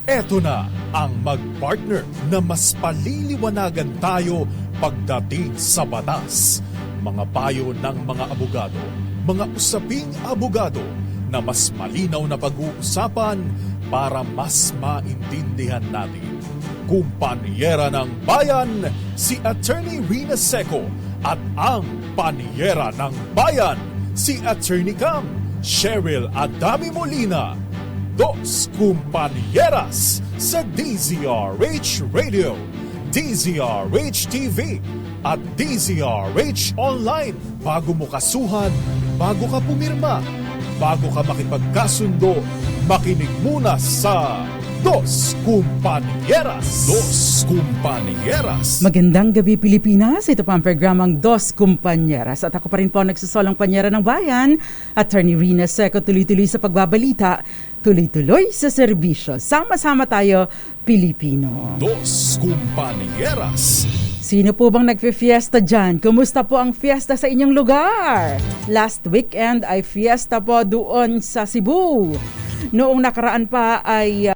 Eto na ang mag-partner na mas paliliwanagan tayo pagdating sa batas. Mga payo ng mga abogado, mga usaping abogado na mas malinaw na pag-uusapan para mas maintindihan natin. Kumpanyera ng Bayan, si Attorney Rina Seco at ang Panyera ng Bayan, si Attorney Cam, Cheryl Adami Molina. Dos Kumpanieras sa DZRH Radio, DZRH TV at DZRH Online. Bago mo kasuhan, bago ka pumirma, bago ka makipagkasundo, makinig muna sa Dos Kumpanieras. Dos Kumpanieras. Magandang gabi Pilipinas, ito pa ang programang Dos Kumpanieras at ako pa rin po nagsasolang Panyera ng Bayan, Attorney Rina Seco, tuloy-tuloy sa pagbabalita, tuloy-tuloy sa serbisyo. Sama-sama tayo, Pilipino. Dos Kumpanieras. Sino po bang nagfe-fiesta dyan? Kumusta po ang fiesta sa inyong lugar? Last weekend ay fiesta po doon sa Cebu. Noong nakaraan pa ay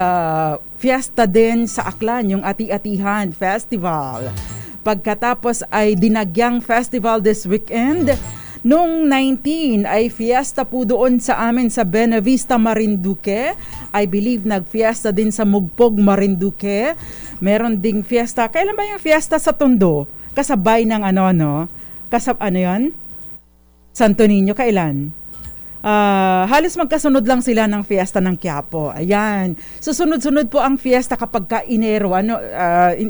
fiesta din sa Aklan, yung Ati-Atihan Festival. Pagkatapos ay Dinagyang Festival this weekend. Noong 19 ay fiesta po doon sa amin sa Benavista, Marinduque. I believe nag-fiesta din sa Mugpog, Marinduque. Meron ding fiesta. Kailan ba yung fiesta sa Tondo? Kasabay ng ano yan? Santo Niño, kailan? Halos magkasunod lang sila ng fiesta ng Quiapo. Ayan. Susunod-sunod po ang fiesta kapag ka-Enero.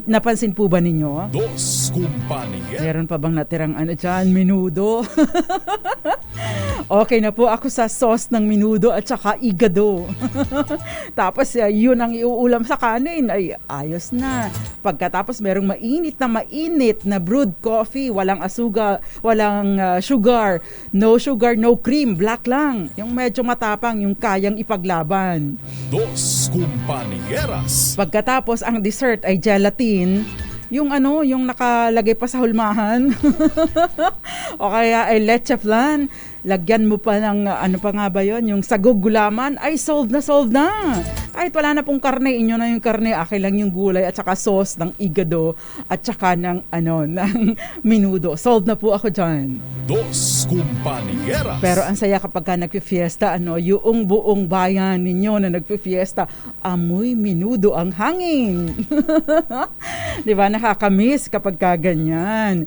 Napansin po ba ninyo? Dos Kumpanieras. Meron pa bang natirang dyan? Menudo. Okay na po ako sa sauce ng menudo at saka igado. Tapos yun ang iuulam sa kanin. Ay, ayos na. Pagkatapos merong mainit na brewed coffee. Walang asuga, walang sugar. No sugar, no cream. Black lang. Yung medyo matapang, yung kayang ipaglaban. Dos Kumpanieras. Pagkatapos ang dessert ay gelatin. Yung nakalagay pa sa hulmahan. O kaya ay leche flan. Lagyan mo pa ng pa nga ba yun? Yung sagog gulaman. Ay, solved na. Kahit wala na pong karne, inyo na yung karne. Akin lang yung gulay at saka sauce ng igado at saka ng menudo. Solved na po ako dyan. Dos Kumpanieras. Pero ang saya kapag ka nagpifiesta, yung buong bayan ninyo na nagpifiesta, amoy menudo ang hangin. Di ba? Nakakamiss kapag kaganyan.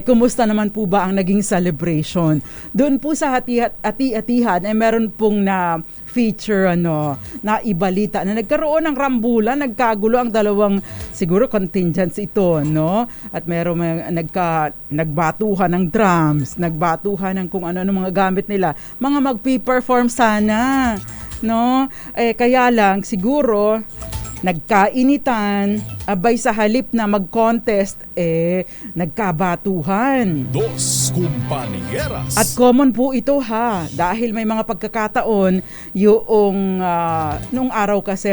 Kumusta naman po ba ang naging celebration? Doon po sa Ati-Atihan meron pong na feature na ibalita na nagkaroon ng rambulan, nagkagulo ang dalawang siguro contingents ito, no? At meron nagbatuhan ng drums, nagbatuhan ng kung ano mga gamit nila. Mga magpi-perform sana, no? Kaya lang siguro nagkainitan, abay sa halip na mag-contest, nagkabatuhan. Dos Kumpanieras. At common po ito dahil may mga pagkakataon yung nung araw kasi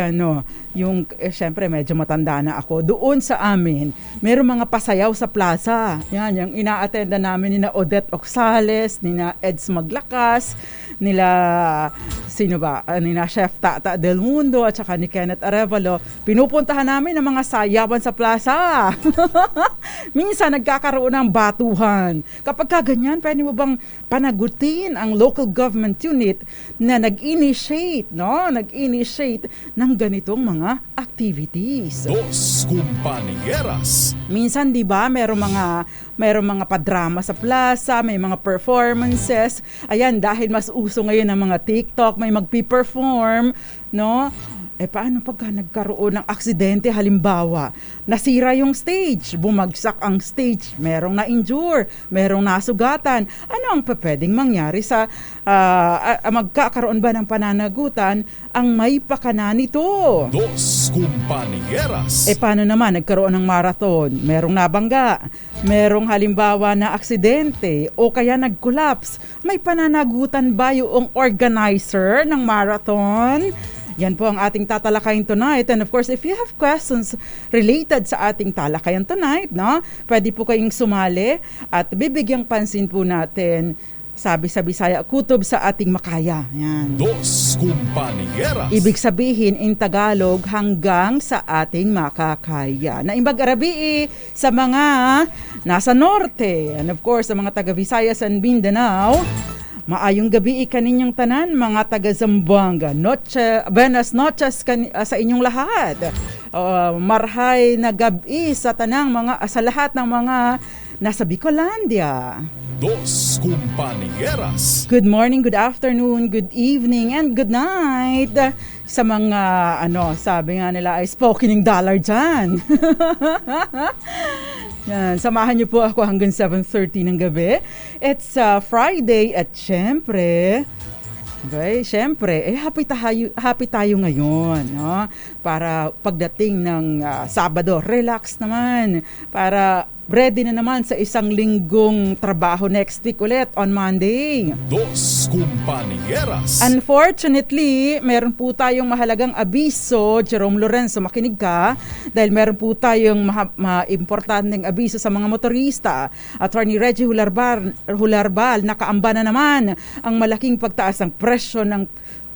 yung syempre medyo matanda na ako. Doon sa amin, mayroong mga pasayaw sa plaza. Yan, yung ina-attenda namin nina Odette Oxales, nina Eds Maglakas, nila Chef Tata Del Mundo at saka ni Kenneth Arevalo. Pinupuntahan namin ang mga sayawan sa plaza. Minsan nagkakaroon ng batuhan. Kapag kaganyan, pwede mo bang panagutin ang local government unit na nag-initiate ng ganitong mga activities. Dos Kumpanieras. Minsan, di ba, merong mga padrama sa plaza, may mga performances. Ayan, dahil mas uso ngayon ng mga TikTok, may magpi-perform, no? Paano pagka nagkaroon ng aksidente, halimbawa, nasira yung stage, bumagsak ang stage, merong na-injure, merong nasugatan, ano ang pwedeng mangyari sa magkakaroon ba ng pananagutan ang may pakana nito? Dos Kumpanieras. Paano naman nagkaroon ng marathon, merong nabangga, merong halimbawa na aksidente o kaya nag-collapse, may pananagutan ba yung organizer ng marathon? Yan po ang ating tatalakayin tonight. And of course, if you have questions related sa ating talakayan tonight, no, pwede po kayong sumali at bibigyang pansin po natin Sabi sa Bisaya, kutob sa ating makaya. Yan. Dos Compañeras. Ibig sabihin in Tagalog, hanggang sa ating makakaya. Naimbag arabi sa mga nasa norte. And of course, sa mga taga Visayas and Mindanao, maayong gabi kaninyong tanan, mga taga Zamboanga. Buenas noches sa inyong lahat. Marhay na gabi sa tanang sa lahat ng mga nasa Bicolandia. Dos Compañeras. Good morning, good afternoon, good evening, and good night sa mga, sabi nga nila ay spoken dollar dyan. Yan, samahan niyo po ako hanggang 7:30 ng gabi. It's Friday at syempre, happy tayo ngayon, no? Para pagdating ng Sabado, relax naman. Para ready na naman sa isang linggong trabaho next week ulit on Monday. Dos Compañeras. Unfortunately, meron po tayong mahalagang abiso. Jerome Lorenzo, makinig ka. Dahil meron po tayong importanteng abiso sa mga motorista. Attorney Reggie Hularbal, nakaamba na naman ang malaking pagtaas ng presyo ng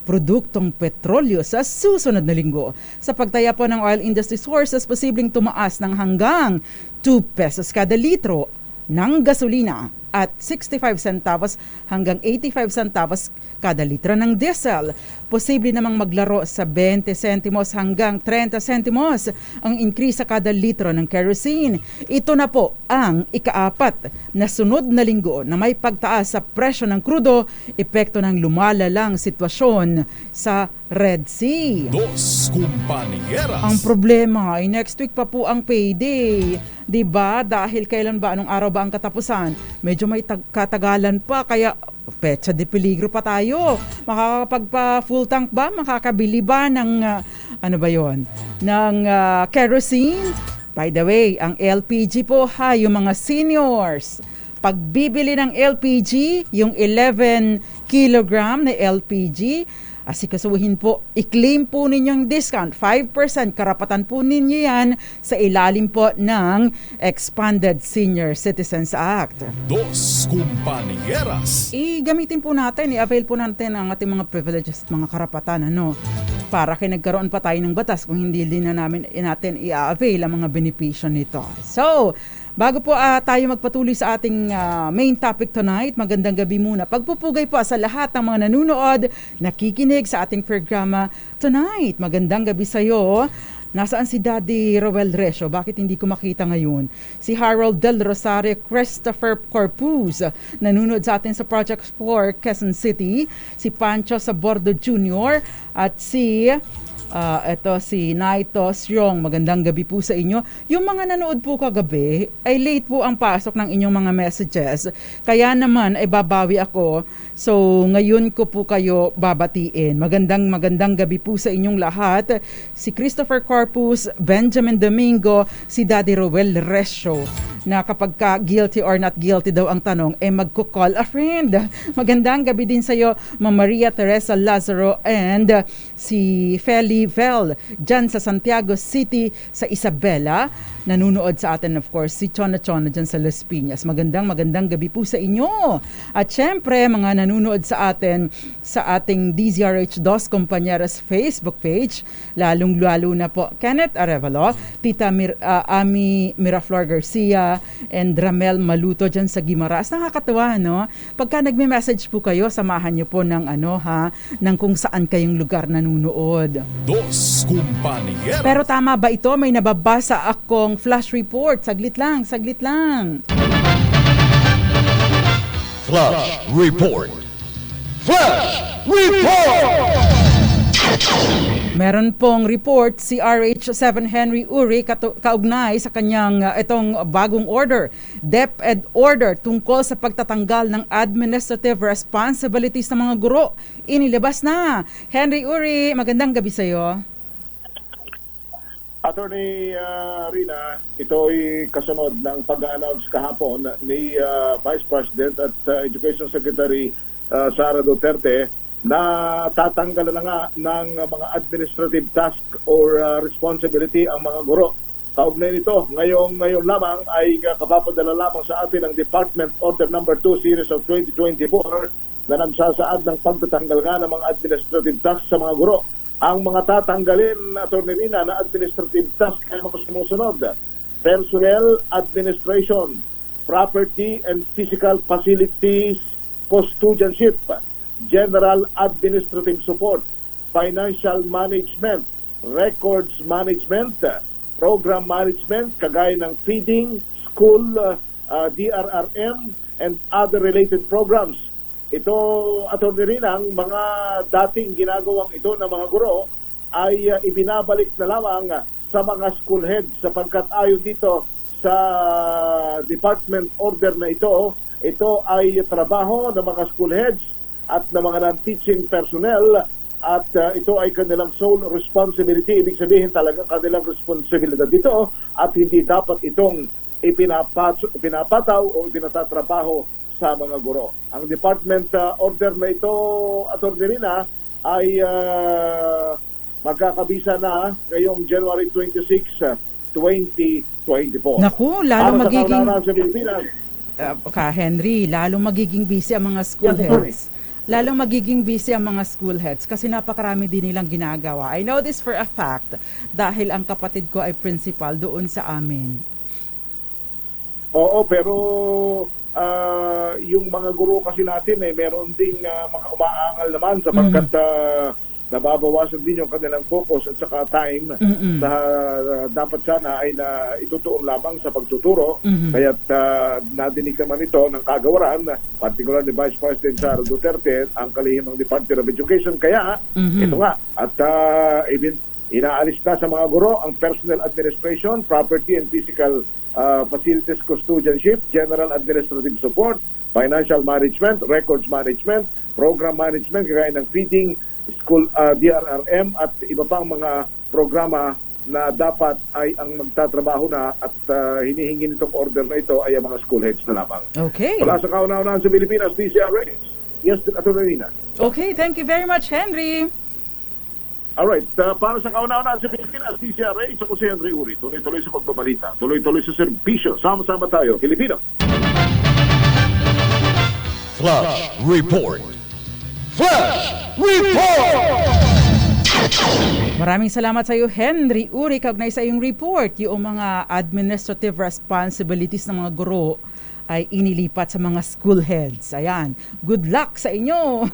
produktong petrolyo sa susunod na linggo. Sa pagtaya po ng oil industry sources, posibleng tumaas ng hanggang 2 pesos kada litro ng gasolina at 65 centavos hanggang 85 centavos kada litro ng diesel. Posible namang maglaro sa 20 centimos hanggang 30 centimos ang increase sa kada litro ng kerosene. Ito na po ang ika-4 na sunod na linggo na may pagtaas sa presyo ng krudo, epekto ng lumalalang sitwasyon sa Red Sea. Dos Compañeras. Ang problema ay next week pa po ang payday. Diba? Dahil kailan ba, anong araw ba ang katapusan? Medyo may katagalan pa, kaya petsa de peligro pa tayo. Makakapagpa full tank ba? Makakabili ba ng, ng kerosene? By the way, ang LPG po yung mga seniors. Pagbibili ng LPG, yung 11 kilogram na LPG, asikasuhin po, i-claim po ninyong discount, 5%, karapatan po ninyo yan sa ilalim po ng Expanded Senior Citizens Act. Dos Compañeras. I-gamitin po natin, i-avail po natin ang ating mga privileges at mga karapatan, para kaya nagkaroon pa tayo ng batas kung hindi din natin i-avail ang mga benepisyo nito. So, bago po tayo magpatuloy sa ating main topic tonight, magandang gabi muna. Pagpupugay po sa lahat ng mga nanunood, nakikinig sa ating programa tonight. Magandang gabi sa iyo. Nasaan si Daddy Roel Resio? Bakit hindi ko makita ngayon? Si Harold Del Rosario, Christopher Corpus, nanonood sa atin sa Project 4 Quezon City. Si Pancho Sabordo Jr. at si Naito Syong. Magandang gabi po sa inyo. Yung mga nanood po kagabi, ay late po ang pasok ng inyong mga messages. Kaya naman ay babawi ako. So, ngayon ko po kayo babatiin. Magandang gabi po sa inyong lahat. Si Christopher Corpus, Benjamin Domingo, si Daddy Roel Resio, na kapag ka guilty or not guilty daw ang tanong, magko-call a friend. Magandang gabi din sa iyo, Ma'am Maria Teresa Lazaro and si Feli Vel, dyan sa Santiago City, sa Isabela. Nanunood sa atin, of course, si Chona dyan sa Las Piñas. Magandang gabi po sa inyo. At syempre, mga nanunood sa atin sa ating DZRH Dos Compañeras Facebook page, lalong-lalo na po Kenneth Arevalo, Tita Ami Miraflor Garcia, and Ramel Maluto dyan sa Guimaras. Nakakatawa, no? Pagka nagme-message po kayo, samahan niyo po ng ng kung saan kayong lugar nanunood. Dos Compañeras. Pero tama ba ito? May nababasa akong flash report. Saglit lang. Flash Report. Flash Report. Meron pong report si RH7 Henry Uri kaugnay sa kanyang itong bagong order, DepEd order tungkol sa pagtatanggal ng administrative responsibilities ng mga guro. Inilabas na. Henry Uri, magandang gabi sa iyo. Attorney Rina, ito ay kasunod ng pag-announce kahapon ni Vice President at Education Secretary Sara Duterte na tatanggalan na nga ng mga administrative task or responsibility ang mga guro Kaugnay nito, ngayon lamang ay kapapadala lamang sa atin ang Department Order Number 2 Series of 2024 na nagsasaad ng pagtatanggal nga ng mga administrative tasks sa mga guro. Ang mga tatanggalin, Atty. Rina, na administrative tasks ay mga sumusunod: personnel administration, property and physical facilities custodianship, general administrative support, financial management, records management, program management, kagaya ng feeding, school, DRRM, and other related programs. Ito, Atty. Rina, ang mga dating ginagawang ito ng mga guro ay ibinabalik na lamang sa mga school heads sapagkat ayon dito sa department order na ito ay trabaho ng mga school heads at ng mga non-teaching personnel at ito ay kanilang sole responsibility. Ibig sabihin talaga kanilang responsibilidad dito at hindi dapat itong ipinapataw o ipinatatrabaho sa mga guro. Ang department order na ito, Atty. Rina, ay magkakabisa na ngayong January 26, 2024. Naku, lalo magiging... Sa Pilipinas, Henry, lalong magiging busy ang mga school heads. Lalong magiging busy ang mga school heads kasi napakarami din nilang ginagawa. I know this for a fact dahil ang kapatid ko ay principal doon sa amin. Oo, pero yung mga guro kasi natin meron ding mga umaangal naman sapagkat nababawasan din yung kanilang focus at saka time sa dapat sana ay na itutuon lamang sa pagtuturo. Kaya't nadinig naman ito ng kagawaran, particular ni Vice President Sara Duterte, ang kalihim ng Department of Education. Kaya ito nga, at inaalis na sa mga guro ang personnel administration, property and physical facilities custodianship, general administrative support, financial management, records management, program management, kagaya ng feeding, school DRRM at iba pang mga programa na dapat ay ang magtatrabaho na at hinihingi nitong order na ito ay ang mga school heads na lamang. Okay. Wala sa kauna-unahan sa Pilipinas, DCRA. Yes, Atty. Rina. Okay, thank you very much, Henry. Alright, para sa kauna-unahan sa Pilipinas, DCRA, isa ko si Henry Uri. Tuloy-tuloy sa pagbabalita. Tuloy-tuloy sa serbisyo. Sama-sama tayo, Pilipino. Flash Report. Flash Report! Maraming salamat sa iyo, Henry Uri, kaugnay sa iyong report. Yung mga administrative responsibilities ng mga guro ay inilipat sa mga school heads. Ayan, good luck sa inyo!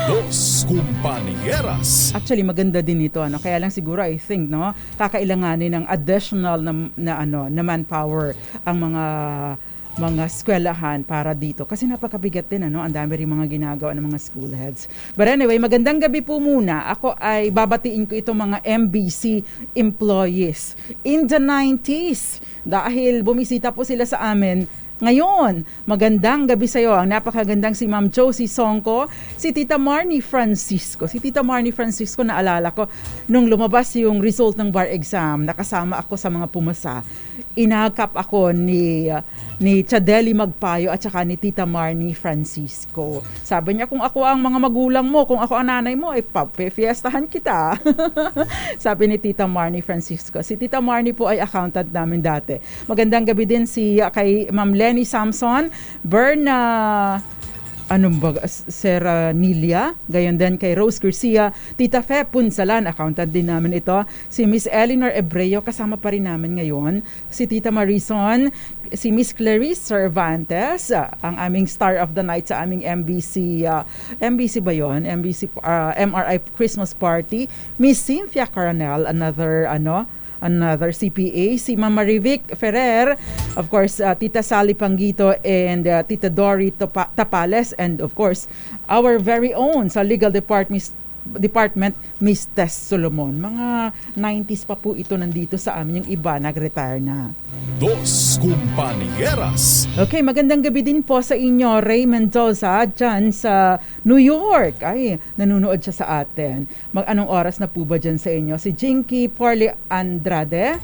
Dos Compañeras. Actually, maganda din ito. Kaya lang siguro, I think, kakailanganin ng additional na manpower ang mga eskwelahan para dito. Kasi napakabigat din, ang dami rin mga ginagawa ng mga school heads. But anyway, magandang gabi po muna. Ako ay babatiin ko itong mga MBC employees in the 90s dahil bumisita po sila sa amin ngayon. Magandang gabi sa iyo. Ang napakagandang si Ma'am Josie Songko, si Tita Marnie Francisco. Si Tita Marnie Francisco, naalala ko, nung lumabas yung result ng bar exam, nakasama ako sa mga pumasa. Inakap ako ni Chadeli Magpayo at saka ni Tita Marnie Francisco. Sabi niya, kung ako ang mga magulang mo, kung ako ang nanay mo, fiestahan kita. Sabi ni Tita Marnie Francisco. Si Tita Marnie po ay accountant namin dati. Magandang gabi din kay Ma'am Lenny Samson, Berna Sera Nilia, gayon din kay Rose Garcia, Tita Fe Punsalan, accountant din namin ito, si Miss Eleanor Ebreo, kasama pa rin namin ngayon, si Tita Marison, si Miss Clarice Cervantes, ang aming star of the night sa aming MBC ba yun? MRI Christmas Party, Miss Cynthia Coronel, another CPA, si Mama Rivic Ferrer, of course, Tita Sally Pangito and Tita Dory Tapales, and of course, our very own sa Legal Department, Miss Tess Solomon. Mga 90s pa po ito nandito sa amin, yung iba nag-retire na. Dos Compañeras. Okay, magandang gabi din po sa inyo, Ray Mendoza, dyan sa New York. Ay, nanonood siya sa atin. Anong oras na po ba dyan sa inyo? Si Jinky Porley Andrade,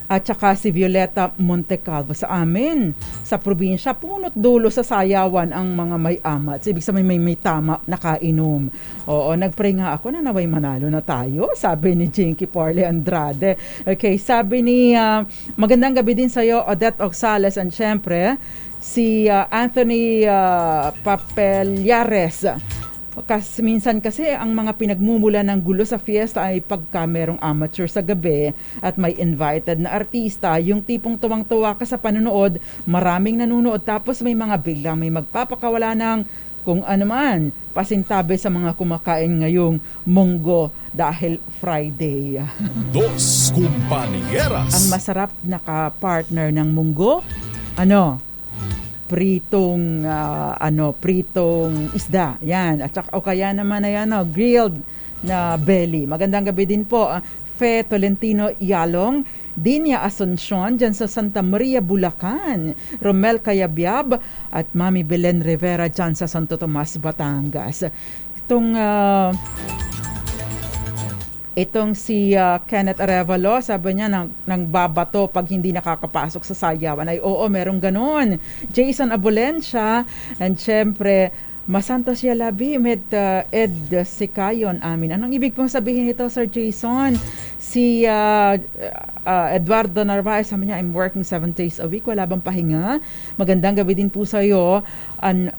At saka si Violeta Montecalvo sa amin, sa probinsya, punot dulo sa sayawan ang mga may amat. Ibig sabihin may tama nakainom. Oo, nagpray nga ako na naway manalo na tayo, sabi ni Jinky Porle Andrade. Okay, sabi ni magandang gabi din sa'yo, Odette Oxales, and syempre, si Anthony Papelyares. Minsan kasi ang mga pinagmumula ng gulo sa fiesta ay pagka merong amateur sa gabi at may invited na artista, yung tipong tuwang-tuwa ka sa panonood, maraming nanonood, tapos may mga biglang may magpapakawala ng kung ano man, pasintabi sa mga kumakain ngayong munggo dahil Friday. Dos Compañeras. Ang masarap na ka-partner ng munggo, pritong isda. Yan. At saka, o kaya naman ay grilled na belly. Magandang gabi din po. Fe Tolentino Yalong, Dinya Asuncion dyan sa Santa Maria, Bulacan. Romel Cayabyab at Mami Belen Rivera dyan sa Santo Tomas, Batangas. Itong si Kenneth Arevalo, sabi niya nang babato pag hindi nakakapasok sa sayawan. Ay oo, merong ganon. Jason Abulencia, and syempre, Masantos Yalabi, Ed Sikayon amin. Anong ibig pong sabihin nito, Sir Jason? Si Eduardo Narvaez, sabi niya, I'm working 7 days a week, wala bang pahinga? Magandang gabi din po sa iyo.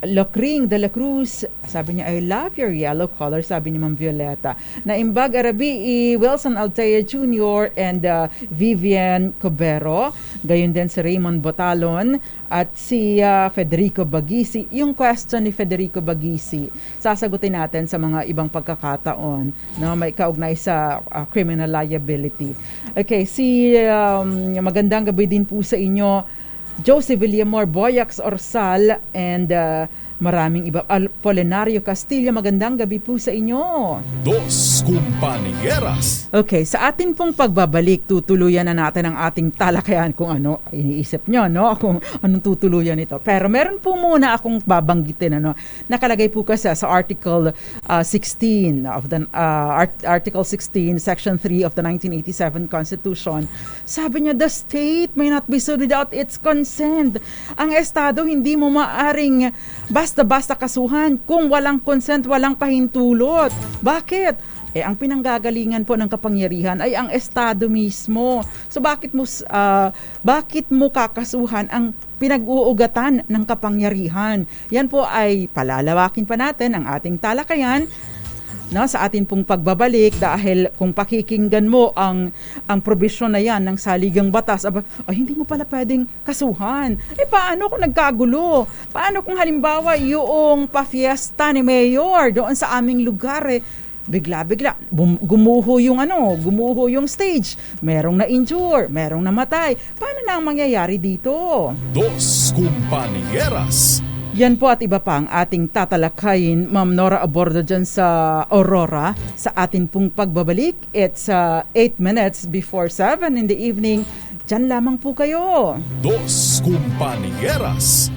Locring de la Cruz, sabi niya, I love your yellow color, sabi ni Ma'am Violeta. Naimbag Arabi, Wilson Altea Jr. and Vivian Cobero, gayon din si Raymond Botalon at si Federico Bagisi. Yung question ni Federico Bagisi, sasagutin natin sa mga ibang pagkakataon, no, may kaugnay sa criminal liability. Okay, magandang gabi din po sa inyo, Jose Villamor, Boyax Orsal, and maraming iba. Polinario Castillo, magandang gabi po sa inyo. Dos Compañeras. Okay, sa atin pong pagbabalik, tutuluyan na natin ang ating talakayan kung ano iniisip nyo, no? Kung anong tutuluyan ito. Pero meron po muna akong babanggitin, nakalagay po kasi sa Article 16 of the Article 16, Section 3 of the 1987 Constitution. Sabi niya, the state may not be sued without its consent. Ang estado hindi mo maaring basta-basta kasuhan kung walang consent, walang pahintulot. Bakit? Ang pinanggagalingan po ng kapangyarihan ay ang estado mismo. So bakit mo kakasuhan ang pinag-uugatan ng kapangyarihan? Yan po ay palalawakin pa natin ang ating talakayan, no, sa atin pong pagbabalik, dahil kung pakikinggan mo ang probisyon na yan ng saligang batas, hindi mo pala pwedeng kasuhan. Paano kung nagkagulo? Paano kung halimbawa yung pa-fiesta ni Mayor doon sa aming lugar, bigla-bigla gumuho yung stage, merong na-injure, merong namatay. Paano na ang mangyayari dito? Dos Compañeras. Yan po at iba pa ang ating tatalakayin, Ma'am Nora Abordo dyan sa Aurora, sa atin pong pagbabalik. It's 8 minutes before 7 in the evening. Dyan lamang po kayo. Dos Compañeras.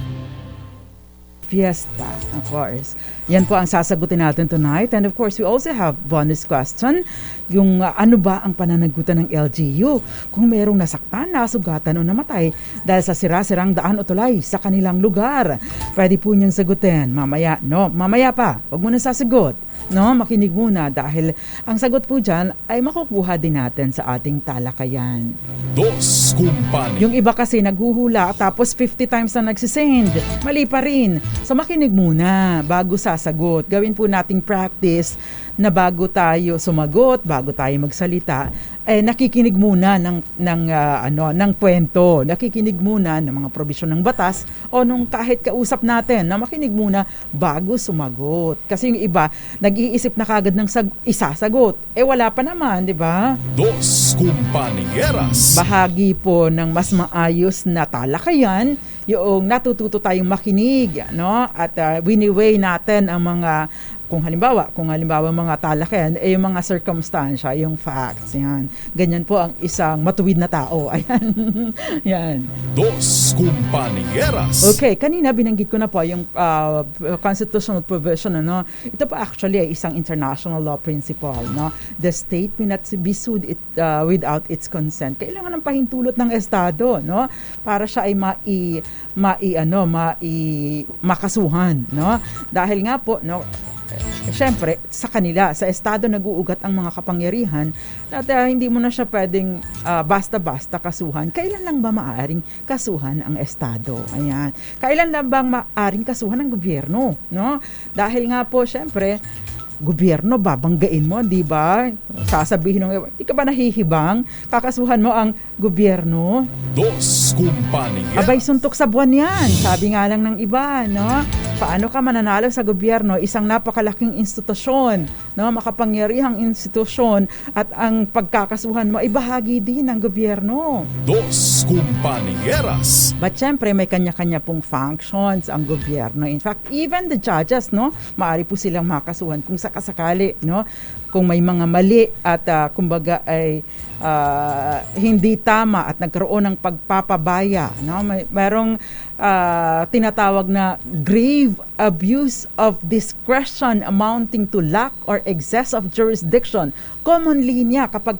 Fiesta, of course. Yan po ang sasagutin natin tonight. And of course, we also have bonus question. Yung ano ba ang pananagutan ng LGU kung merong nasaktan, nasugatan o namatay dahil sa sira-sirang daan o tulay sa kanilang lugar. Pwede po niyang sagutin. Mamaya pa. Huwag mo na sasagot. Makinig muna dahil ang sagot po dyan ay makukuha din natin sa ating talakayan. Dos Compañeras. Yung iba kasi naghuhula tapos 50 times na nagsisend. Mali pa rin. So makinig muna bago sasagot. Gawin po nating practice na bago tayo sumagot, bago tayo magsalita, nakikinig muna ng kwento, nakikinig muna ng mga probisyon ng batas o nung kahit kausap natin na makinig muna bago sumagot. Kasi yung iba, nag-iisip na kagad ng isasagot. Wala pa naman, di ba? Dos Compañeras. Bahagi po ng mas maayos na talakayan, yung natututo tayong makinig, no? At wini-weigh natin ang mga kung halimbawa mga talaken, yung mga circumstansya, yung facts, yan. Ganyan po ang isang matuwid na tao. Ayan. Yan. Dos Compañeras. Okay, kanina binanggit ko na po yung constitutional provision, ano. Ito po actually ay isang international law principle, no. The state may not be sued without its consent. Kailangan ng pahintulot ng estado, no, para siya ay makasuhan, no. Dahil nga po, no, syempre sa kanila, sa estado nag-uugat ang mga kapangyarihan at hindi mo na siya pwedeng basta-basta kasuhan. Kailan lang ba maaaring kasuhan ang estado? Ayan. Kailan lang bang maaaring kasuhan ng gobyerno, no? Dahil nga po syempre gobyerno, babanggain mo, di ba? Sasabihin ng, di ka ba nahihibang? Kakasuhan mo ang gobyerno? Dos Compañeras. Abay, suntok sa buwan yan. Sabi nga lang ng iba, no? Paano ka mananalo sa gobyerno? Isang napakalaking institusyon, no? Makapangyarihang institusyon at ang pagkakasuhan mo ay bahagi din ng gobyerno. Dos Compañeras. But syempre, may kanya-kanya pong functions ang gobyerno. In fact, even the judges, no? Maaari po silang makasuhan kung sakasakali, no? Kung may mga mali at kumbaga ay hindi tama at nagkaroon ng pagpapabaya, no? Merong tinatawag na grave abuse of discretion amounting to lack or excess of jurisdiction. Commonly niya kapag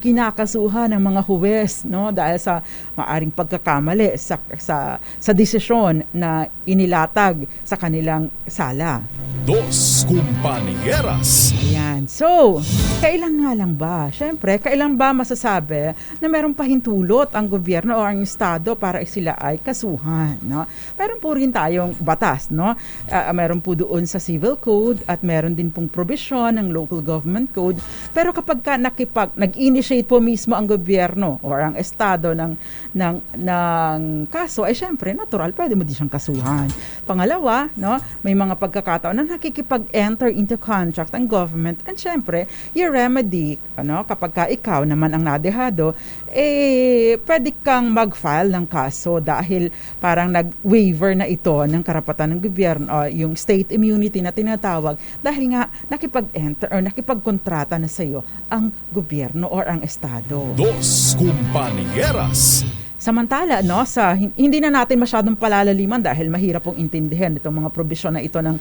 kinakasuhan ng mga huwes, no, dahil sa maaring pagkakamali sa desisyon na inilatag sa kanilang sala. Dos Compañeras. Ayan. So, kailan nga lang ba? Siyempre, kailan ba masasabi na merong pahintulot ang gobyerno o ang estado para sila ay kasuhan, no? Meron po rin tayong batas, no? Meron po doon sa Civil Code at meron din pong provision ng Local Government Code. Pero kapag nag-initiate po mismo ang gobyerno o ang estado ng kaso, ay syempre, natural, pwede mo din siyang kasuhan. Pangalawa, no, may mga pagkakataon na nakikipag-enter into contract ang government and syempre, your remedy, ano, kapag ka ikaw naman ang nadehado, pwede kang mag-file ng kaso dahil parang nag-waiver na ito ng karapatan ng gobyerno, yung state immunity na tinatawag, dahil nga nakipag-enter or nakipag-kontrata na sa iyo ang gobyerno or ang estado. Dos Compañeras. Samantala, no, hindi na natin masyadong palalaliman dahil mahirap pong intindihan itong mga provision na ito ng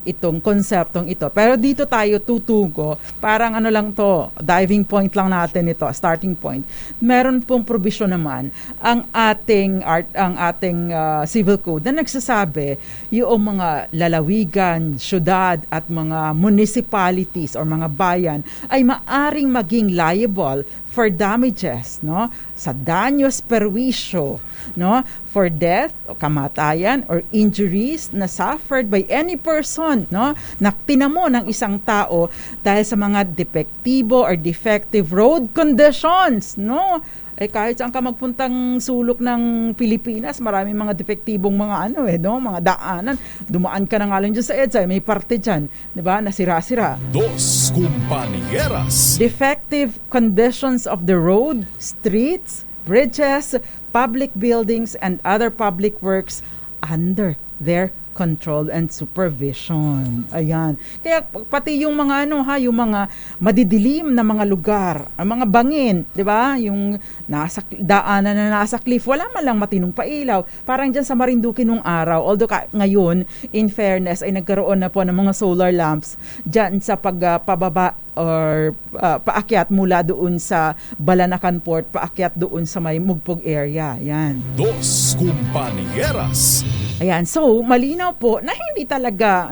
itong konseptong ito. Pero dito tayo tutugo, parang ano lang to, diving point lang natin ito, starting point. Meron pong provision naman ang ating civil code na nagsasabi yung mga lalawigan, syudad at mga municipalities or mga bayan ay maaring maging liable for damages, no, sa danyos perwisyo, no, for death o kamatayan or injuries na suffered by any person, no, na tinamo ng isang tao dahil sa mga depektibo or defective road conditions, no. Kahit saan ka magpuntang sulok ng Pilipinas, maraming mga depektibong mga mga daanan. Dumaan ka na nga lang dyan sa EDSA, may parte dyan, di ba, nasira-sira. Dos Compañeras. Defective conditions of the road, streets, bridges, public buildings, and other public works under their control and supervision. Ayan. Kaya pati yung mga yung mga madidilim na mga lugar, ang mga bangin, 'di ba? Yung nasa daanan na nasa cliff, wala man lang matinong pailaw. Parang diyan sa Marinduque nung araw. Although ngayon, in fairness, ay nagkaroon na po ng mga solar lamps diyan sa pagpababa or paakyat mula doon sa Balanacan Port, paakyat doon sa may Mugpog area. Yan. Dos Compañeras. Ayan, so malinaw po na hindi talaga,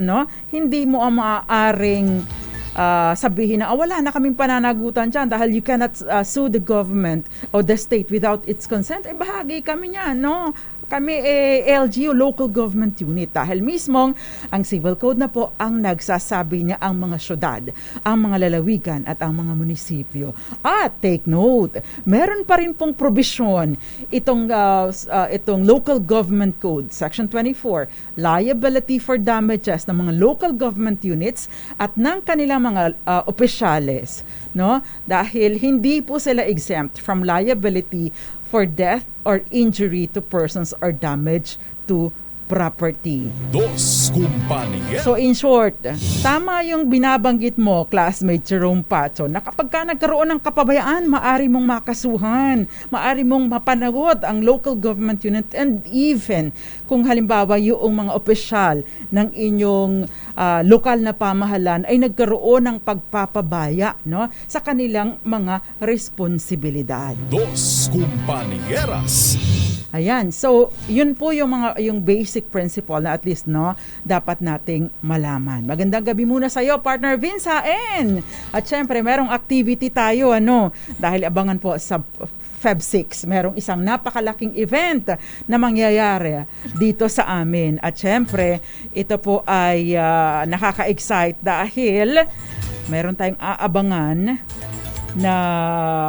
hindi mo maaaring sabihin na wala na kaming pananagutan dyan dahil you cannot sue the government or the state without its consent. Bahagi kami niyan, no? Kami LGU, Local Government Unit, dahil mismong ang Civil Code na po ang nagsasabi niya ang mga syudad, ang mga lalawigan at ang mga munisipyo. At take note, meron pa rin pong provision itong Local Government Code, Section 24, liability for damages ng mga local government units at ng kanilang mga opisyales, no? Dahil hindi po sila exempt from liability for death or injury to persons or damage to property. Dos Compañeras. So in short, tama yung binabanggit mo, classmate Jerome Pacho, na kapag ka nagkaroon ng kapabayaan, maari mong makasuhan, maari mong mapanagot ang local government unit, and even kung halimbawa yung mga opisyal ng inyong lokal na pamahalan ay nagkaroon ng pagpapabaya, no, sa kanilang mga responsibilidad. Dos Compañeras. Ayan. So, yun po yung basic principle na at least, no, dapat nating malaman. Magandang gabi muna sa iyo, partner Vince Haen. At syempre, merong activity tayo, dahil abangan po sa Feb 6, merong isang napakalaking event na mangyayari dito sa amin. At syempre, ito po ay nakaka-excite dahil meron tayong aabangan na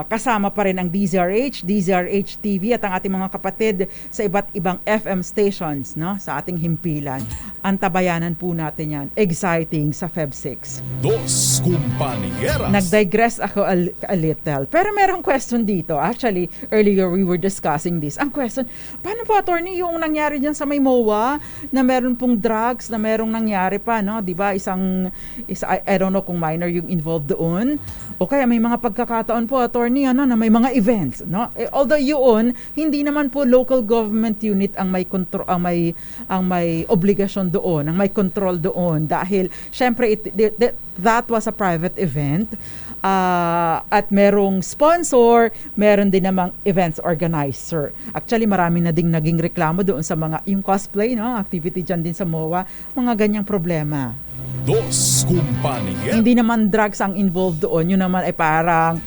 kasama pa rin ang DZRH TV at ang ating mga kapatid sa iba't ibang FM stations, no, sa ating himpilan. Antabayanan po natin yan. Exciting sa Feb 6. Dos Compañeras. Nag-digress ako a little. Pero merong question dito. Actually, earlier we were discussing this. Ang question, paano po, attorney, yung nangyari dyan sa may MOA na meron pong drugs na merong nangyari pa, no? Diba? I don't know kung minor yung involved doon. O kaya may mga pagkakataon po, attorney, na may mga events, no? Although yun, hindi naman po local government unit ang may control, ang may obligasyon doon, ang may control doon, dahil syempre that was a private event. At merong sponsor, meron din namang events organizer. Actually, marami na ding naging reklamo doon sa mga yung cosplay, no, activity dyan din sa MOA, mga ganyang problema. Dos Compañeras. Hindi naman drugs ang involved doon. Yun naman ay parang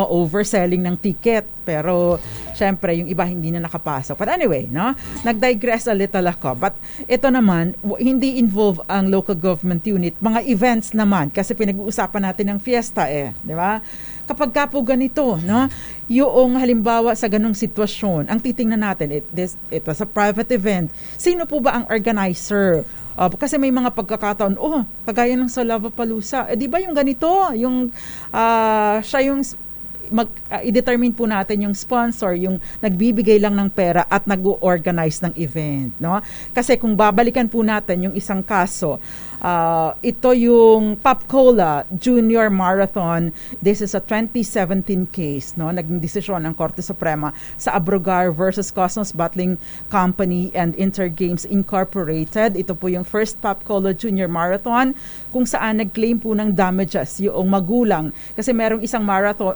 overselling ng ticket. Pero syempre yung iba hindi na nakapasok. But anyway, no, nag-digress a little ako. But ito naman, hindi involve ang local government unit. Mga events naman, kasi pinag-uusapan natin ng fiesta di ba? Kapag ka po ganito, no, yung halimbawa sa ganong sitwasyon, ang titingnan natin, it was a private event. Sino po ba ang organizer? Kasi may mga pagkakataon, kagaya ng sa Lollapalooza, di ba yung ganito, yung siya yung i-determine po natin yung sponsor, yung nagbibigay lang ng pera at nag-organize ng event, no? Kasi kung babalikan po natin yung isang kaso, ito yung Pop-Cola Junior Marathon. This is a 2017 case, no? Naging desisyon ng Korte Suprema sa Abrogar versus Cosmos Bottling Company and Intergames Incorporated. Ito po yung first Pop-Cola Junior Marathon kung saan nag-claim po ng damages yung magulang. Kasi merong isang marathon,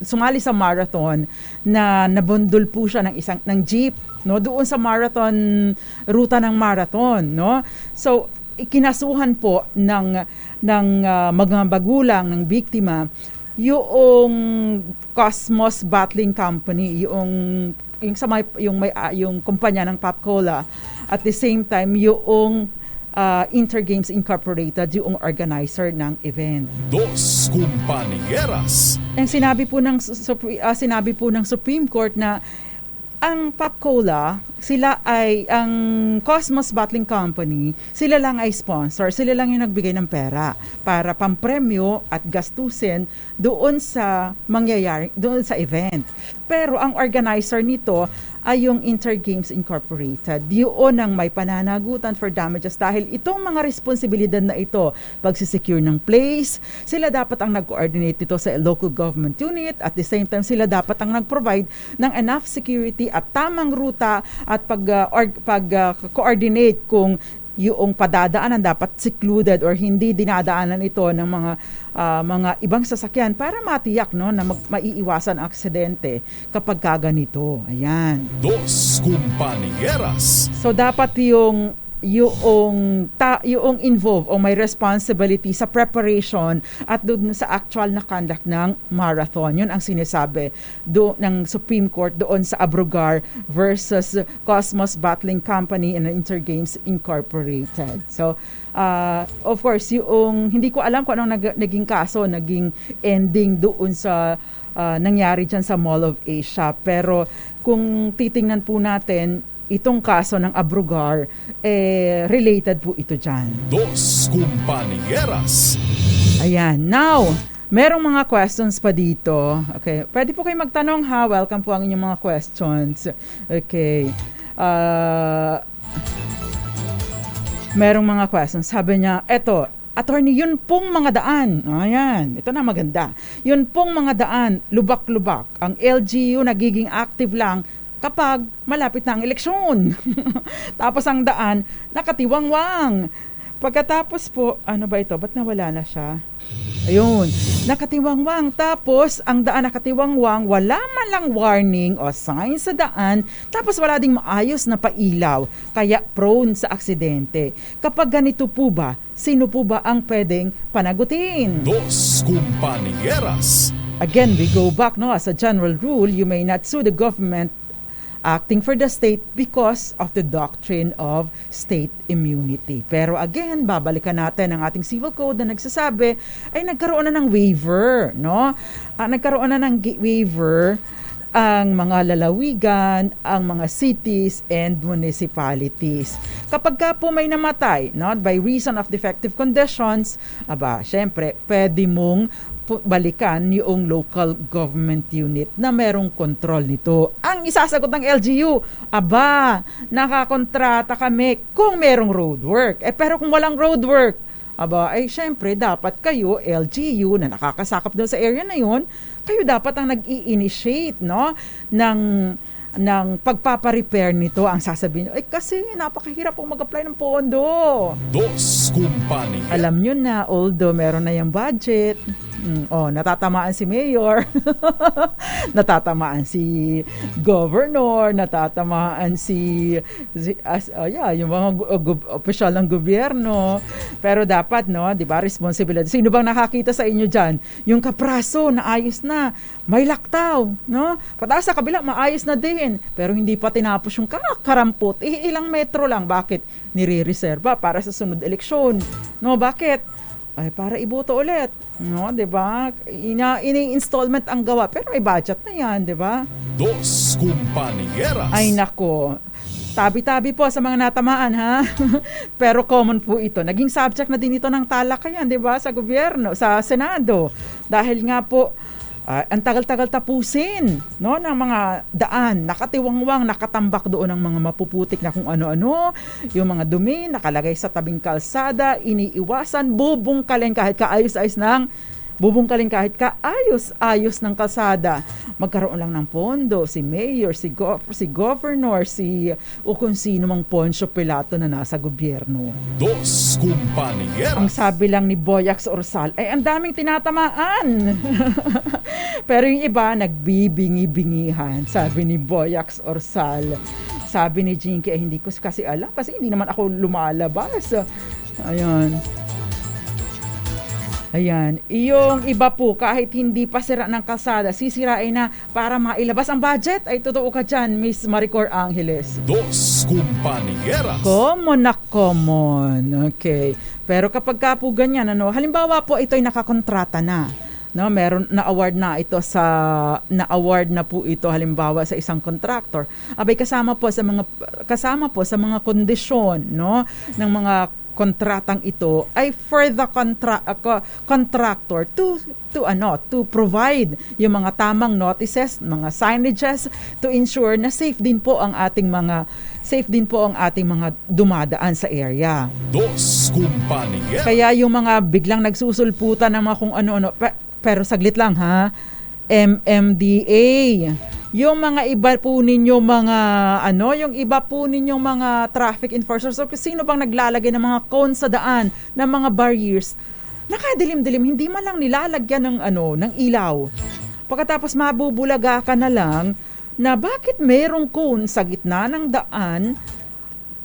sumali sa marathon na nabundol po siya ng jeep, no? Doon sa marathon, ruta ng marathon, no? So, ikinasuhan po ng mga magulang ng biktima yung Cosmos Bottling Company, yung kumpanya ng Pop-Cola, at the same time yung Intergames Incorporated, yung organizer ng event. Dos Compañeras. Ang sinabi po ng Supreme Court na ang Pop-Cola, ang Cosmos Bottling Company, sila lang ay sponsor, sila lang yung nagbigay ng pera para pampremyo at gastusin doon sa event. Pero ang organizer nito ay yung Intergames Incorporated. Yun ang may pananagutan for damages dahil itong mga responsibilidad na ito, pagsisecure ng place, sila dapat ang nag-coordinate ito sa local government unit, at the same time sila dapat ang nag-provide ng enough security at tamang ruta at pag-coordinate kung yung padadaanan dapat secluded or hindi dinadaanan ito ng mga ibang sasakyan para matiyak, no, na maiiwasan ang aksidente kapag kaganito. Ayan. Dos Compañeras. So dapat yung involved o may responsibility sa preparation at doon sa actual na conduct ng marathon. Yun ang sinasabi ng Supreme Court doon sa Abrogar versus Cosmos Bottling Company and Intergames Incorporated. So, of course, hindi ko alam kung anong naging kaso, naging ending doon sa nangyari dyan sa Mall of Asia. Pero kung titingnan po natin, itong kaso ng Abrogar, related po ito dyan. Dos Compañeras. Ayan. Now, merong mga questions pa dito. Okay. Pwede po kayo magtanong, ha? Welcome po ang inyong mga questions. Okay. merong mga questions. Sabi niya, eto, attorney, yun pong mga daan. Ayan, ito na maganda. Yun pong mga daan, lubak-lubak. Ang LGU nagiging active lang kapag malapit na ang eleksyon. Tapos ang daan, nakatiwangwang. Pagkatapos po, ano ba ito? Ba't nawala na siya? Ayun, nakatiwangwang. Tapos, ang daan nakatiwangwang, wala man lang warning o sign sa daan, tapos wala ding maayos na pailaw, kaya prone sa aksidente. Kapag ganito po ba, sino po ba ang pwedeng panagutin? Dos Compañeras. Again, we go back, no? As a general rule, you may not sue the government acting for the state because of the doctrine of state immunity. Pero again, babalikan natin ang ating civil code na nagsasabi ay nagkaroon na ng waiver, no? Nagkaroon na ng waiver ang mga lalawigan, ang mga cities and municipalities. Kapag ka po may namatay, no, by reason of defective conditions, syempre, pwede mong balikan yung local government unit na merong kontrol nito. Ang isasagot ng LGU, nakakontrata kami kung merong roadwork. Pero kung walang roadwork, syempre dapat kayo, LGU, na nakakasakop doon sa area na yun, kayo dapat ang nag-i-initiate, no, ng pagpaparepair nito. Ang sasabihin nyo, kasi napakahirap pong mag-apply ng pondo. Dos Compañeras. Alam nyo na, although meron na yung budget, natatamaan si mayor, natatamaan si governor, natatamaan yung mga opisyal ng gobyerno. Pero dapat, no, 'di ba, responsibilidad. Sino bang nakakita sa inyo diyan? Yung kapraso na ayos na, may laktaw, no? Pataas sa kabila, maayos na din. Pero hindi pa tinapos yung kakarampot. Ilang metro lang. Bakit? Nire-reserva para sa sunod eleksyon. No, bakit? Para iboto ulit. No, 'di ba? Ini-installment ang gawa, pero may budget na 'yan, 'di ba? Dos Compañeras. Ay nako. Tabi-tabi po sa mga natamaan, ha? Pero common po ito. Naging subject na din ito ng talakayan, 'di ba, sa gobyerno, sa Senado. Dahil nga po ang tagal-tagal tapusin, no, ng mga daan, nakatiwangwang, nakatambak doon ng mga mapuputik na kung ano-ano, yung mga dumi nakalagay sa tabing kalsada, iniiwasan, bubungkalin kahit kaayos-ayos ng kalsada. Magkaroon lang ng pondo si mayor, si governor, o kung sino mang Poncio Pilato na nasa gobyerno. Dos Compañeras. Ang sabi lang ni Boyax Orsal, ang daming tinatamaan. Pero yung iba, nagbibingi-bingihan, sabi ni Boyax Orsal. Sabi ni Jinky, hindi ko kasi alam kasi hindi naman ako lumalabas. Ayan, yung iba po, kahit hindi pa sira ng kalsada, sisirain na para mailabas ang budget. Ay, totoo ka dyan, Miss Maricor Angeles. Dos Compañeras. Common. Okay. Pero kapag ka po ganyan, halimbawa po ito'y nakakontrata na. No, meron na-award na po ito halimbawa sa isang contractor. Kasama po sa mga kondisyon, no, ng mga kontratang ito ay for the contractor to provide yung mga tamang notices, mga signages to ensure na safe din po ang ating mga dumadaan sa area. Dos Compañeras. Kaya yung mga biglang nagsusulputan ng mga kung ano-ano, pero saglit lang, ha, MMDA. Yung mga iba po ninyong mga traffic enforcers, o sino bang naglalagay ng mga cones sa daan, ng mga barriers, nakadilim-dilim, hindi man lang nilalagyan ng ilaw. Pagkatapos mabubulaga ka na lang na bakit merong cone sa gitna ng daan,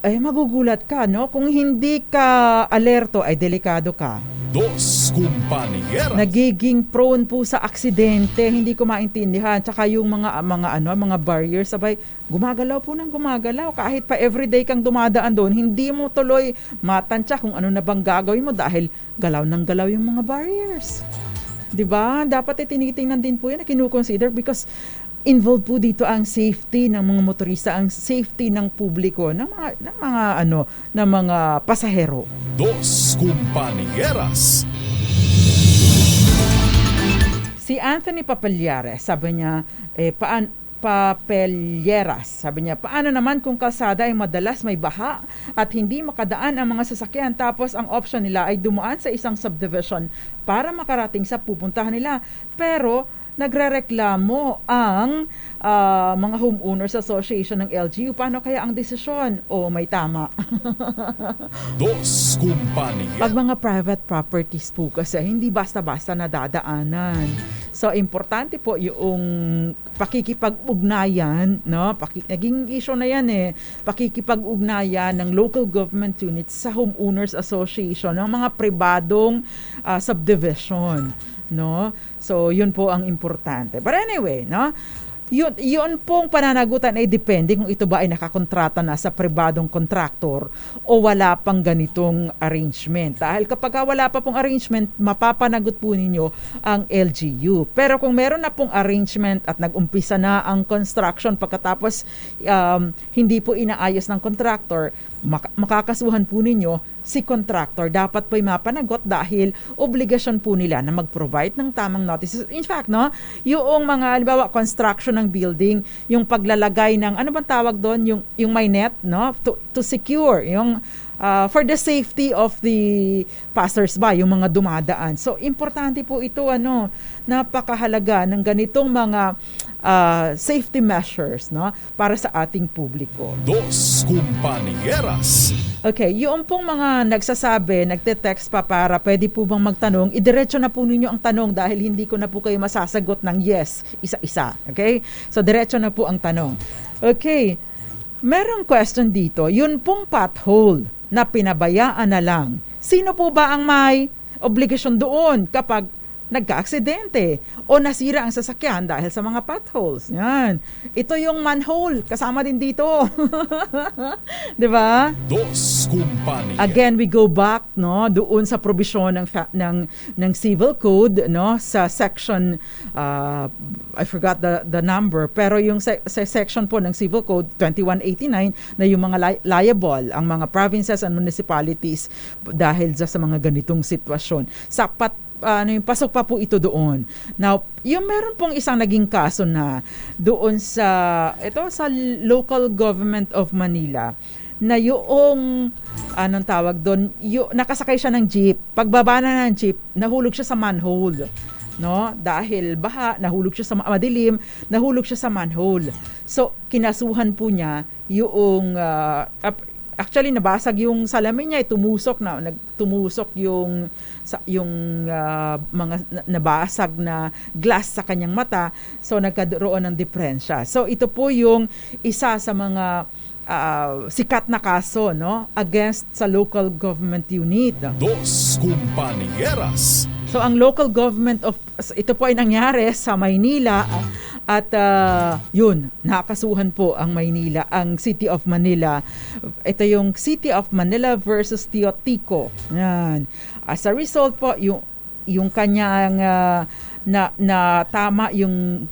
magugulat ka, no? Kung hindi ka alerto, ay delikado ka. Dos Compañeras. Nagiging prone po sa aksidente, hindi ko maintindihan. Tsaka yung mga barriers, gumagalaw kahit pa everyday kang dumadaan doon, hindi mo tuloy matansya kung ano na bang gagawin mo dahil galaw ng galaw yung mga barriers. 'Di ba? Dapat tinitingnan din po 'yan na kinu-consider because involved po dito ang safety ng mga motorista, ang safety ng publiko, ng mga pasahero. Dos Compañeras. Si Anthony Papallares, sabi niya, Papelyeras. Sabi niya, paano naman kung kalsada ay madalas may baha at hindi makadaan ang mga sasakyan, tapos ang option nila ay dumaan sa isang subdivision para makarating sa pupuntahan nila. Pero nagrereklamo ang mga homeowners association ng LGU. Paano kaya ang desisyon? O may tama. Dos Kumpanya. Pag mga private properties po kasi, hindi basta-basta nadadaanan. So, importante po yung pakikipag-ugnayan, no? Naging issue na yan pakikipag-ugnayan ng local government units sa homeowners association, ng mga pribadong subdivision, no? So, yun po ang importante. But anyway, no? Yun pong pananagutan ay depende kung ito ba ay nakakontrata na sa pribadong kontraktor o wala pang ganitong arrangement. Dahil kapag wala pa pong arrangement, mapapanagot po ninyo ang LGU. Pero kung meron na pong arrangement at nag-umpisa na ang construction pagkatapos hindi po inaayos ng contractor, makakasuhan po ninyo si contractor. Dapat po'y mapanagot dahil obligasyon po nila na mag-provide ng tamang notices. In fact, no, yung mga halimbawa construction ng building, yung paglalagay ng ano bang tawag doon, yung may net, no, to secure yung for the safety of the passers-by, yung mga dumadaan. So importante po ito, napakahalaga ng ganitong mga safety measures, no, para sa ating publiko. Dos Kumpanieras. Okay, yung pong mga nagsasabi, nagte-text pa para pwede po bang magtanong, idiretso na po ninyo ang tanong dahil hindi ko na po kayo masasagot ng yes, isa-isa. Okay? So, diretso na po ang tanong. Okay, merong question dito, yun pong pothole na pinabayaan na lang. Sino po ba ang may obligasyon doon kapag nagka-aksidente o nasira ang sasakyan dahil sa mga potholes? Yan. Ito yung manhole. Kasama din dito. Di ba? Dos Kumpanya. Again, we go back, no, doon sa provision ng Civil Code, no, sa section I forgot the number, pero yung sa section po ng Civil Code 2189 na yung mga liable ang mga provinces and municipalities dahil sa mga ganitong sitwasyon. Sapat yung pasok pa po ito doon. Now, yung meron pong isang naging kaso na doon sa local government of Manila na yung anong tawag doon, nakasakay siya ng jeep. Pagbaba na ng jeep, nahulog siya sa manhole. No? Dahil baha, nahulog siya sa madilim, nahulog siya sa manhole. So, kinasuhan po niya yung actually nabasag yung salamin niya, tumusok yung mga nabasag na glass sa kanyang mata, so nagkaroon ng diferensya. So ito po yung isa sa mga sikat na kaso, no, against sa local government unit. Dos Kumpanieras. So ang local government ito po ay nangyari sa Maynila at yun, nakasuhan po ang Maynila, ang City of Manila. Ito yung City of Manila versus Teotico. Yan. As a result po, yung kanyang na tama yung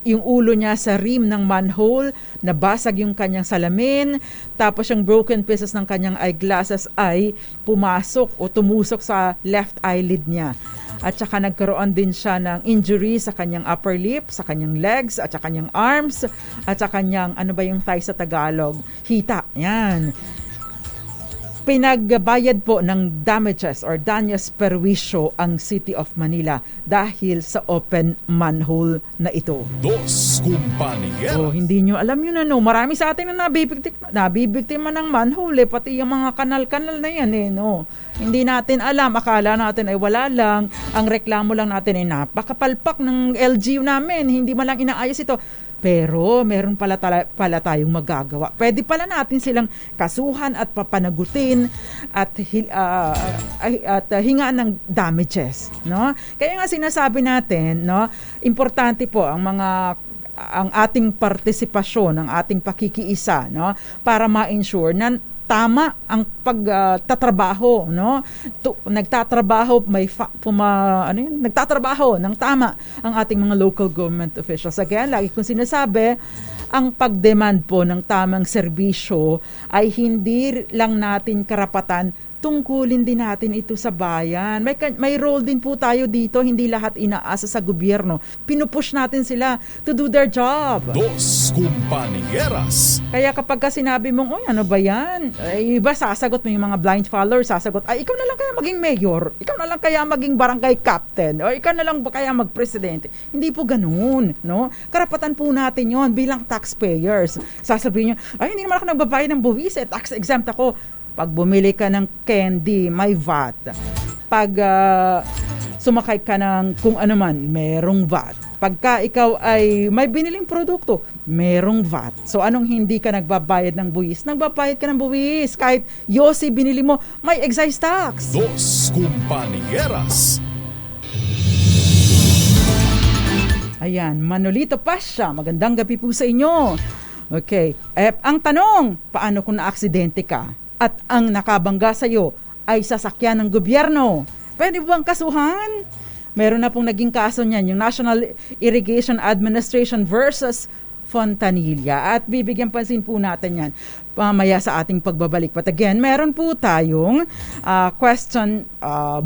ulo niya sa rim ng manhole, nabasag yung kanyang salamin, tapos yung broken pieces ng kanyang eyeglasses ay pumasok o tumusok sa left eyelid niya. At saka nagkaroon din siya ng injury sa kanyang upper lip, sa kanyang legs, at sa kanyang arms, at sa kanyang, ano ba yung thigh sa Tagalog? Hita. Yan. Pinagbayad po ng damages or danyos perwisyo ang City of Manila dahil sa open manhole na ito. Dos Kumpanieras. Oh, hindi nyo alam yun, ano. Marami sa atin na nabibiktima ng manhole, pati yung mga kanal-kanal na yan, no. Hindi natin alam, akala natin ay wala lang. Ang reklamo lang natin ay napakapalpak ng LGU namin, hindi man lang inaayos ito. Pero meron pala tayong magagawa. Pwede pala natin silang kasuhan at papanagutin at hingaan ng damages, no? Kaya nga sinasabi natin, no, importante po ang ating partisipasyon, ang ating pakikiisa, no, para ma-ensure na tama ang pagtatrabaho, no? Nagtatrabaho nagtatrabaho ng tama ang ating mga local government officials. Again, lagi kong sinasabi, ang pagdemand po ng tamang serbisyo ay hindi lang natin karapatan, tungkulin din natin ito sa bayan. May role din po tayo dito, hindi lahat inaasa sa gobyerno. Pinupush natin sila to do their job. Dos Compañeras. Kaya kapag sinabi mong, oy, ano ba yan? Ay, iba sasagot mo yung mga blind followers, sasagot, ay, ikaw na lang kaya maging mayor, ikaw na lang kaya maging barangay captain, o ikaw na lang ba kaya magpresidente. Hindi po ganun, no? Karapatan po natin yon bilang taxpayers. Sasabihin nyo, ay, hindi naman ako nagbabayad ng buwis, tax exempt ako. Pag bumili ka ng candy, may VAT. Pag sumakay ka ng kung ano man, merong VAT. Pagka ikaw ay may biniling produkto, merong VAT. So anong hindi ka nagbabayad ng buwis? Nagbabayad ka ng buwis. Kahit yosi binili mo, may excise tax. Dos Compañeras. Ayan, Manolito Pasha, magandang gabi po sa inyo. Okay, ang tanong, paano kung na-aksidente ka at ang nakabangga sa'yo ay sasakyan ng gobyerno? Pwede bang kasuhan? Meron na pong naging kaso niyan, yung National Irrigation Administration versus Fontanilla. At bibigyan pansin po natin yan mamaya sa ating pagbabalik. But again, meron po tayong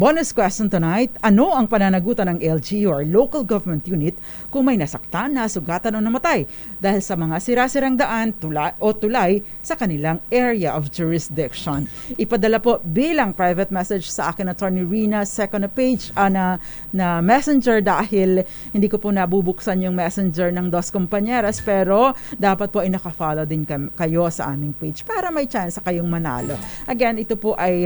bonus question tonight. Ano ang pananagutan ng LGU or local government unit kung may nasaktan, nasugatan o namatay dahil sa mga sira-sirang daan tulay sa kanilang area of jurisdiction? Ipadala po bilang private message sa akin Attorney Rina, second page na messenger dahil hindi ko po nabubuksan yung messenger ng Dos Compañeras, pero dapat po ay nakafollow din kayo sa aming page para may chance kayong manalo. Again, ito po ay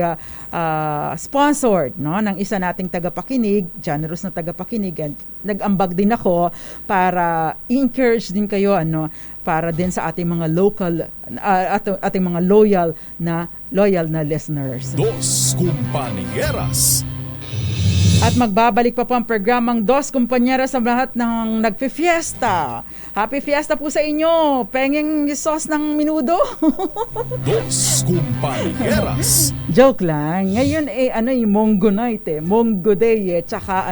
sponsored, no, ng isa nating tagapakinig, generous na tagapakinig, and nag-ambag din ako para encourage din kayo para din sa ating mga local ating mga loyal na listeners. Dos Compañeras. At magbabalik pa po ang programang Dos Compañeras sa lahat ng nagfe-fiesta. Happy fiesta po sa inyo. Pengeng sauce ng menudo. Dos Compañeras. Joke lang. Ngayon Monggo night Monggo day tsaka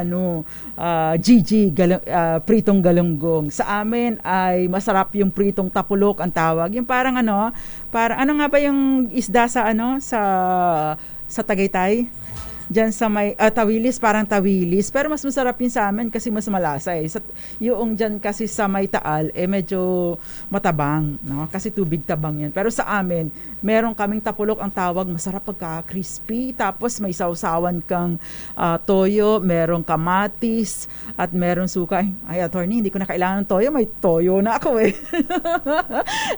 pritong galunggong. Sa amin ay masarap yung pritong tapulok ang tawag. Yung parang ano nga ba yung isda sa sa Tagaytay? Diyan sa may tawilis, parang tawilis. Pero mas masarap yun sa amin kasi mas malasa yung diyan kasi sa may Taal, medyo matabang, no? Kasi tubig tabang yan. Pero sa amin, meron kaming tapulok ang tawag, masarap pagka crispy. Tapos may sausawan kang toyo, merong kamatis, at meron suka. Ay, attorney, hindi ko na kailangan ng toyo. May toyo na ako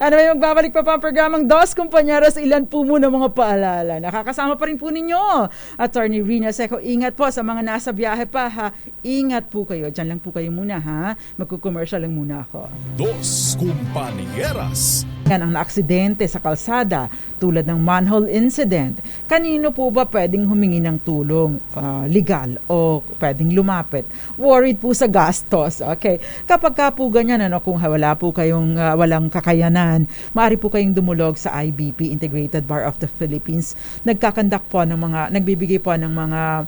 Anyway, magbabalik pa ang programang Dos Compañeras. Ilan po muna mga paalala. Nakakasama pa rin po ninyo, Attorney Rina Seco. Ingat po sa mga nasa biyahe pa, ha. Ingat po kayo. Diyan lang po kayo muna, ha. Magko-commercial lang muna ako. Dos Compañeras. Yan ang naaksidente sa kalsada tulad ng manhole incident. Kanino po ba pwedeng humingi ng tulong legal o pwedeng lumapit? Worried po sa gastos. Okay. Kapag ka po ganyan, kung wala po kayong walang kakayanan, maaari po kayong dumulog sa IBP, Integrated Bar of the Philippines. Nagbibigay po ng mga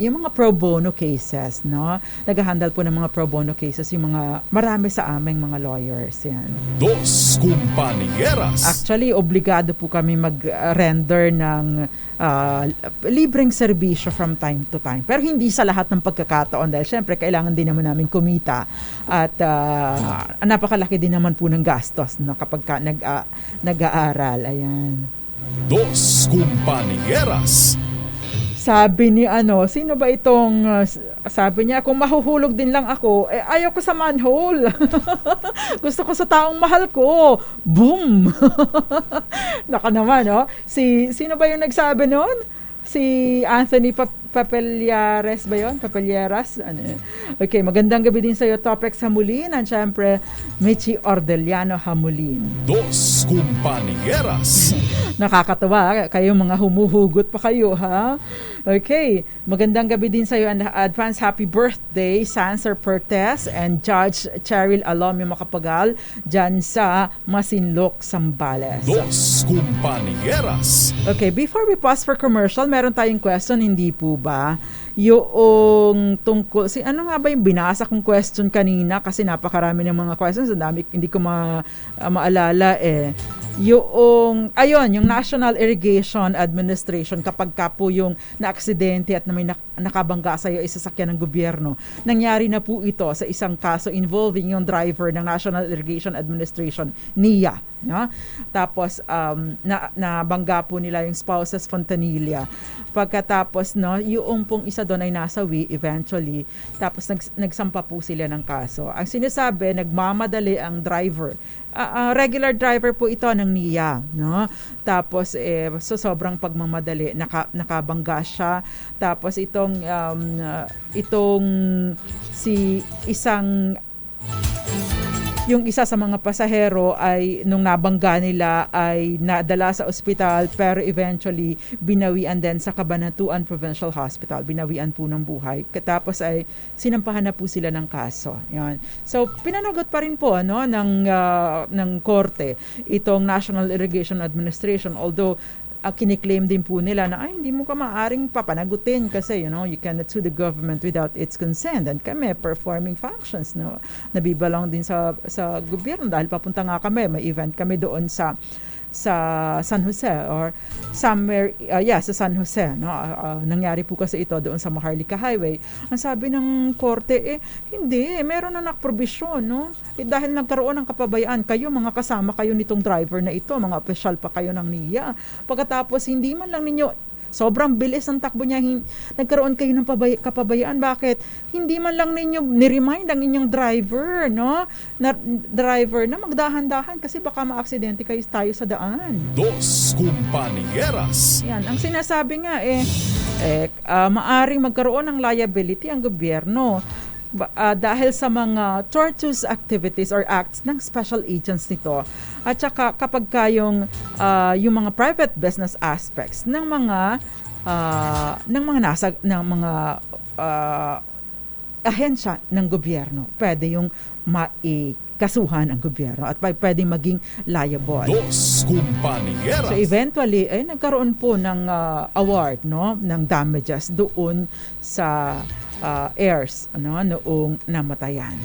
yung mga pro bono cases, no? Nag-handle po ng mga pro bono cases yung mga marami sa aming mga lawyers, yan. Dos Compañeras. Actually, obligado po kami mag-render ng libreng serbisyo from time to time. Pero hindi sa lahat ng pagkakataon dahil syempre kailangan din naman namin kumita at napakalaki din naman po ng gastos, no, kapag nag-aaral. Ayan. Dos Compañeras. Sabi ni sino ba itong, sabi niya, kung mahuhulog din lang ako, ayaw ko sa manhole. Gusto ko sa taong mahal ko. Boom! Naka naman, sino ba yung nagsabi noon? Si Anthony Papelyares ba yun? Papelyeras? Okay, magandang gabi din sa iyo, Topex Hamulin. And syempre, Michi Ordeliano Hamulin. Dos Compañeras. Nakakatawa, kayo mga humuhugot pa kayo, ha? Okay, magandang gabi din sa iyo and advance happy birthday, Sanser Pertes and Judge Cheryl Alomio Macapagal dyan sa Masinloc, Zambales. Dos Compañeras. Okay, before we pause for commercial, meron tayong question, hindi po ba? yung tungkol, ano nga ba yung binasa kong question kanina kasi napakarami ng mga questions, ang dami, hindi ko maalala yung National Irrigation Administration, kapag ka po yung na-aksidente at na may nakabangga sa iyo isasakyan ng gobyerno. Nangyari na po ito sa isang kaso involving yung driver ng National Irrigation Administration, NIA. No? Tapos nabangga po nila yung spouses Fontanilla. Pagkatapos yung pong isa doon ay nasawi eventually. Tapos nagsampa po sila ng kaso. Ang sinasabi, nagmamadali ang driver. Regular driver po ito ng NIA, no? Tapos so sobrang pagmamadali, nakabangga siya. Tapos itong yung isa sa mga pasahero ay nung nabangga nila ay nadala sa ospital, pero eventually binawian din sa Cabanatuan Provincial Hospital. Binawian po ng buhay. Tapos ay sinampahan na po sila ng kaso. Yan. So pinanagot pa rin po ng korte itong National Irrigation Administration, although kiniklaim din po nila na hindi mo ka maaring papanagutin kasi you cannot sue the government without its consent, and kami performing functions nabibalong din sa gobyerno dahil papunta nga kami, may event kami doon sa San Jose or somewhere sa San Jose, nangyari po kasi ito doon sa Maharlika Highway. Ang sabi ng korte hindi, meron na nakprobisyon, dahil nagkaroon ng kapabayaan kayo, mga kasama kayo nitong driver na ito, mga opisyal pa kayo ng NIA. Pagkatapos hindi man lang ninyo, sobrang bilis ng takbo niya, nagkaroon kayo ng kapabayaan. Bakit? Hindi man lang ninyo ni-remind ang inyong driver, driver na magdahan-dahan kasi baka ma-aksidente tayo sa daan. Dos Compañeras. Yan, ang sinasabi nga maaring magkaroon ng liability ang gobyerno dahil sa mga tortuous activities or acts ng special agents nito, at saka kapag yung mga private business aspects ng mga ahensya ng gobyerno, pwede yung kasuhan ang gobyerno at pwedeng maging liable. Dos Compañeras. So eventually nagkaroon po ng award ng damages doon sa heirs noong namatayan.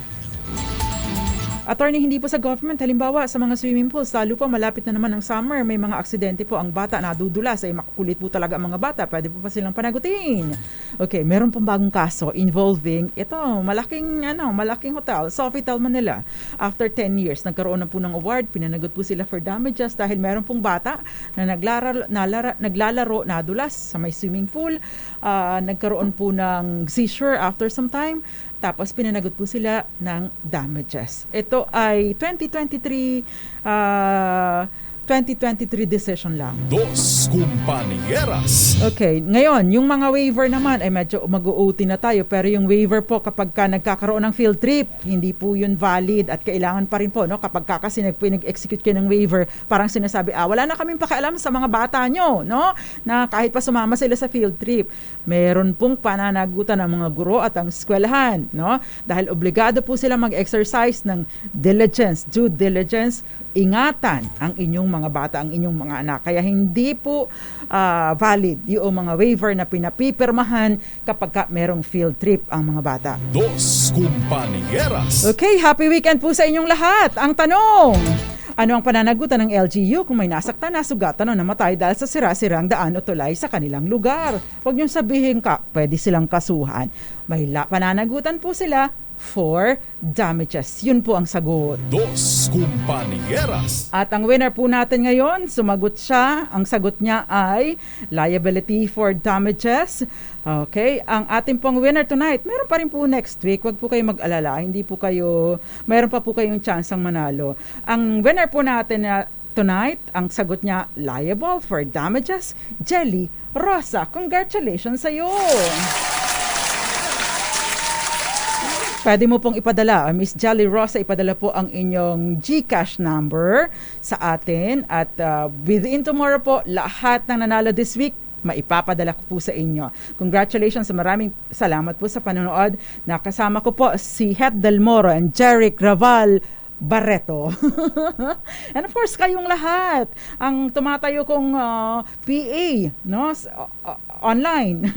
Attorney, hindi po sa government, halimbawa sa mga swimming pools, lalo pa malapit na naman ang summer, may mga aksidente po, ang bata nadudulas, makukulit po talaga ang mga bata, pwede po pa silang panagutin. Okay, meron pong bagong kaso involving malaking hotel, Sofitel Manila. After 10 years, nagkaroon na po ng award, pinanagot po sila for damages dahil meron pong bata na naglalaro, nadulas sa may swimming pool, nagkaroon po ng seizure after some time. Tapos pinanagot po sila ng damages. Ito ay 2023 decision lang. Dos Compañeras. Okay, ngayon, yung mga waiver naman ay medyo mag-OT na tayo, pero yung waiver po kapag nagkakaroon ng field trip, hindi po yun valid at kailangan pa rin po, kapag kasi nag-execute kayo ng waiver, parang sinasabi, wala na kaming pakialam sa mga bata nyo, na kahit pa sumama sila sa field trip. Meron pong pananagutan ng mga guro at ang eskwelahan, dahil obligado po sila mag-exercise ng due diligence, ingatan ang inyong mga bata, ang inyong mga anak. Kaya hindi po valid yung mga waiver na pinapipirmahan kapag merong field trip ang mga bata. Dos Compañeras. Okay, happy weekend po sa inyong lahat. Ang tanong, ano ang pananagutan ng LGU kung may nasaktan, nasugatan o namatay dahil sa sira-sirang daan o tulay sa kanilang lugar? Huwag niyong sabihin pwede silang kasuhan. May pananagutan po sila for damages. Yun po ang sagot. Dos Compañeras. At ang winner po natin ngayon, sumagot siya. Ang sagot niya ay liability for damages. Okay, ang ating pong winner tonight, meron pa rin po next week. Huwag po kayo mag-alala. Meron pa po kayong chance ang manalo. Ang winner po natin tonight, ang sagot niya, liable for damages, Jelly Rosa. Congratulations sa iyo. Pwede mo pong ipadala, Miss Jelly Rosa, ipadala po ang inyong GCash number sa atin at within tomorrow po, lahat ng nanalo this week, maipapadala ko po sa inyo. Congratulations, maraming salamat po sa panonood. Nakasama ko po si Het Del Moro and Jeric Raval Barreto. And of course, kayong lahat, ang tumatayo kong PA, online.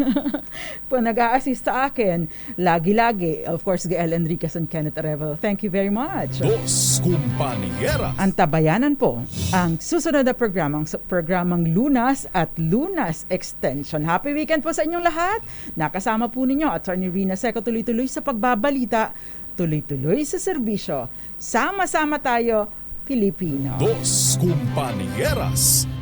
Po nag-a-assist sa akin. Lagi-lagi. Of course, Gael Enriquez and Kenneth Arevalo. Thank you very much. Dos Compañeras. Antabayanan po ang susunod na programang Lunas at Lunas Extension. Happy weekend po sa inyong lahat. Nakasama po ninyo Attorney Rina Seco, tuloy-tuloy sa pagbabalita, tuloy-tuloy sa serbisyo. Sama-sama tayo, Pilipino. Dos Compañeras.